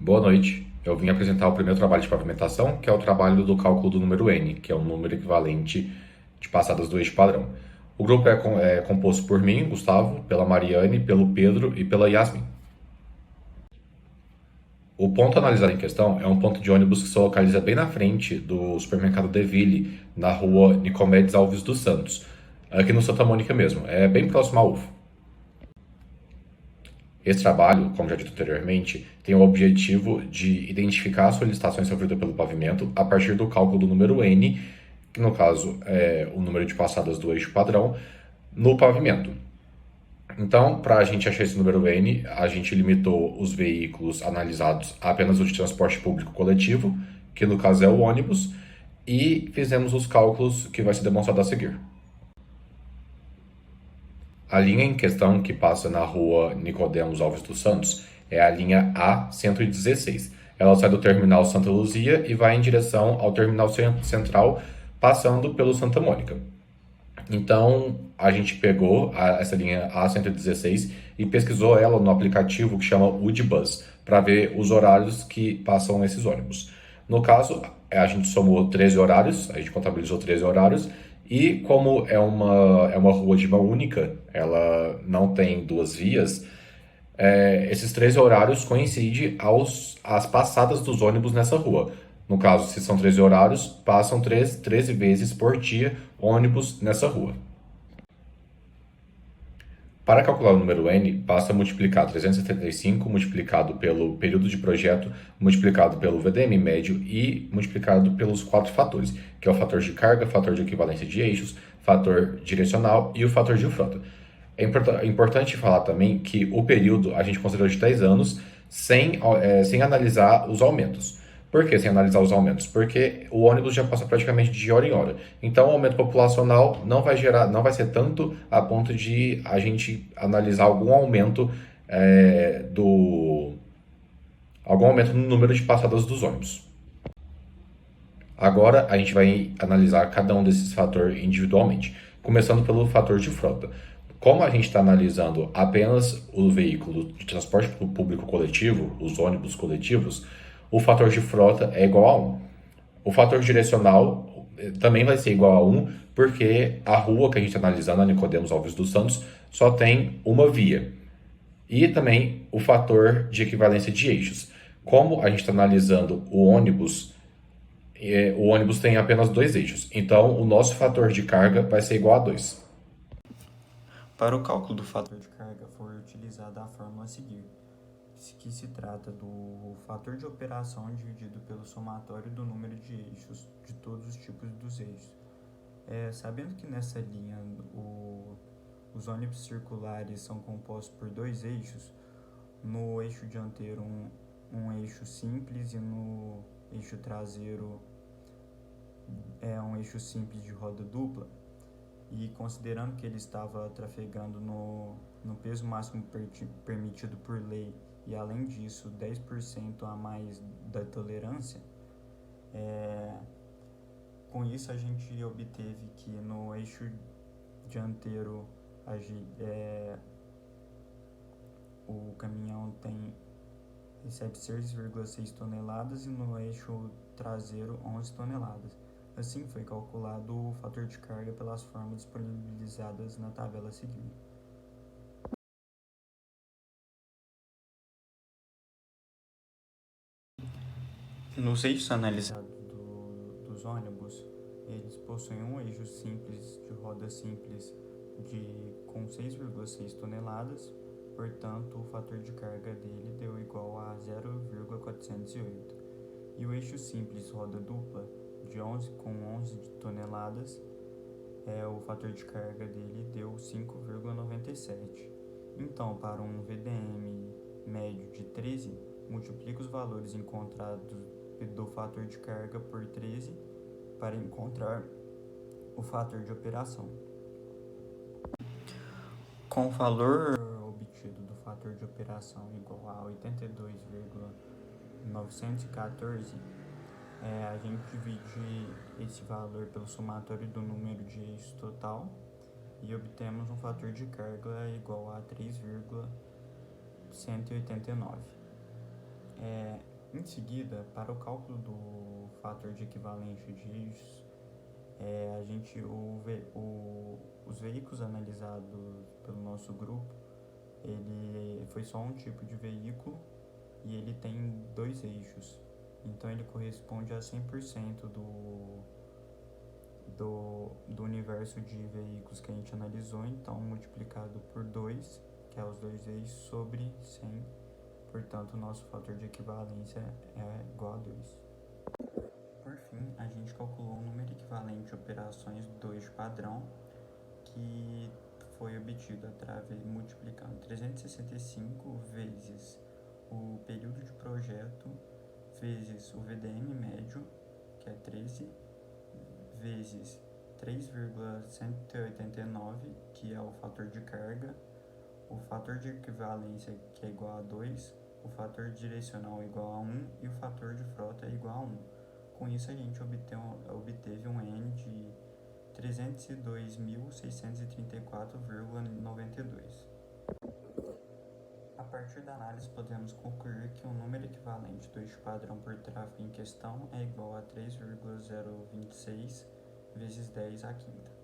Boa noite. Eu vim apresentar o primeiro trabalho de pavimentação, que é o trabalho do cálculo do número n, que é um número equivalente de passadas do eixo padrão. O grupo é composto por mim, Gustavo, pela Mariane, pelo Pedro e pela Yasmin. O ponto analisado em questão é um ponto de ônibus que se localiza bem na frente do supermercado Deville, na rua Nicomedes Alves dos Santos, aqui no Santa Mônica mesmo. É bem próximo ao UFO. Esse trabalho, como já dito anteriormente, tem o objetivo de identificar as solicitações sofridas pelo pavimento a partir do cálculo do número N, que no caso é o número de passadas do eixo padrão, no pavimento. Então, para a gente achar esse número N, a gente limitou os veículos analisados a apenas o de transporte público coletivo, que no caso é o ônibus, e fizemos os cálculos que vai ser demonstrado a seguir. A linha em questão, que passa na rua Nicodemos Alves dos Santos, é a linha A116. Ela sai do terminal Santa Luzia e vai em direção ao terminal central, passando pelo Santa Mônica. Então, a gente pegou essa linha A116 e pesquisou ela no aplicativo que chama UDBus, para ver os horários que passam esses ônibus. No caso, a gente somou 13 horários, a gente contabilizou 13 horários, e como é uma rua de mão única, ela não tem duas vias, esses 13 horários coincidem às passadas dos ônibus nessa rua. No caso, se são 13 horários, passam 13 vezes por dia ônibus nessa rua. Para calcular o número n, basta multiplicar 375 multiplicado pelo período de projeto, multiplicado pelo VDM médio e multiplicado pelos quatro fatores, que é o fator de carga, fator de equivalência de eixos, fator direcional e o fator de frota. É importante falar também que o período a gente considerou de 10 anos sem analisar os aumentos. Por que sem analisar os aumentos? Porque o ônibus já passa praticamente de hora em hora. Então, o aumento populacional não vai ser tanto a ponto de a gente analisar algum aumento no número de passadas dos ônibus. Agora, a gente vai analisar cada um desses fatores individualmente, começando pelo fator de frota. Como a gente está analisando apenas o veículo de transporte público coletivo, os ônibus coletivos, o fator de frota é igual a 1. O fator direcional também vai ser igual a 1, porque a rua que a gente está analisando, a Nicodemos Alves dos Santos, só tem uma via. E também o fator de equivalência de eixos. Como a gente está analisando o ônibus tem apenas dois eixos. Então, o nosso fator de carga vai ser igual a 2. Para o cálculo do fator de carga foi utilizada a fórmula a seguir, que se trata do fator de operação dividido pelo somatório do número de eixos de todos os tipos dos eixos. Sabendo que nessa linha os ônibus circulares são compostos por dois eixos, no eixo dianteiro um eixo simples e no eixo traseiro um eixo simples de roda dupla, e considerando que ele estava trafegando no peso máximo permitido por lei e, além disso, 10% a mais da tolerância, com isso a gente obteve que no eixo dianteiro o caminhão recebe 6,6 toneladas e no eixo traseiro 11 toneladas. Assim, foi calculado o fator de carga pelas fórmulas disponibilizadas na tabela a seguir. Nos eixos analisados dos ônibus, eles possuem um eixo simples de roda simples com 6,6 toneladas, portanto, o fator de carga dele deu igual a 0,408. E o eixo simples roda dupla com 11 toneladas, o fator de carga dele deu 5,97. Então, para um VDM médio de 13, multiplica os valores encontrados do fator de carga por 13 para encontrar o fator de operação. Com o valor obtido do fator de operação igual a 82,914, a gente divide esse valor pelo somatório do número de eixos total e obtemos um fator de carga igual a 3,189. seguida, para o cálculo do fator de equivalência de eixos, os veículos analisados pelo nosso grupo, ele foi só um tipo de veículo e ele tem 2 eixos. Então ele corresponde a 100% do universo de veículos que a gente analisou, então multiplicado por 2, que é os 2 eixos, sobre 100. Portanto, o nosso fator de equivalência é igual a 2. Por fim, a gente calculou o número equivalente de operações do eixo padrão, que foi obtido multiplicando 365 vezes o período de projeto, vezes o VDM médio, que é 13, vezes 3,189, que é o fator de carga, o fator de equivalência, que é igual a 2, o fator direcional é igual a 1 e o fator de frota é igual a 1. Com isso, a gente obteve um N de 302.634,92. A partir da análise, podemos concluir que o número equivalente do eixo padrão por tráfego em questão é igual a 3,026 vezes 10 à quinta.